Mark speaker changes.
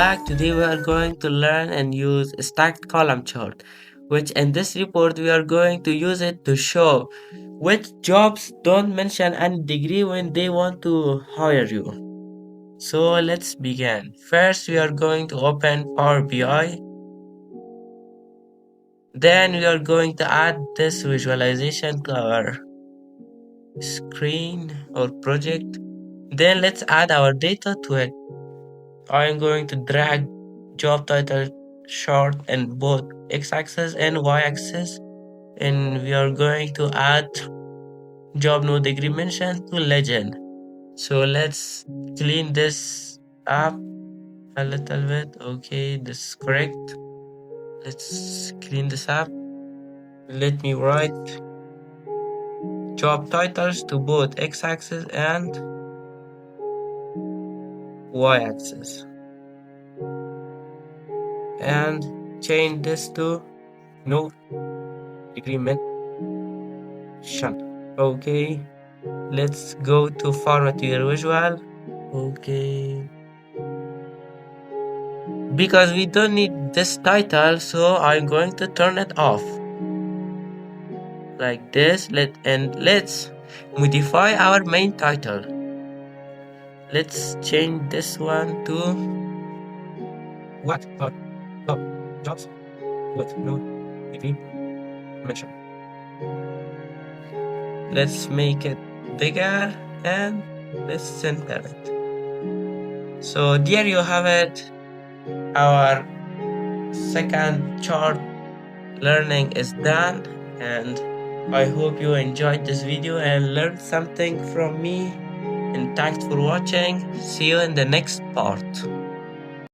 Speaker 1: back. Today we are going to learn and use stacked column chart, which in this report we are going to use it to show which jobs don't mention any degree when they want to hire you. So let's begin. First we are going to open Power BI. Then we are going to add this visualization to our screen or project. Then let's add our data to it. I am going to drag job title chart in both x-axis and y-axis, and we are going to add job no degree mention to legend. So let's clean this up a little bit. Okay, this is correct. Let's clean this up. Let me write job titles to both x-axis and y-axis, and change this to no degree mention. Okay, let's go to format your visual. Okay, because we don't need this title, so I'm going to turn it off like this. Let's modify our main title. Let's change this one to what jobs with no degree mention. Let's make it bigger and let's center it. So there you have it. Our second chart learning is done, and I hope you enjoyed this video and learned something from me, and thanks for watching. See you in the next part.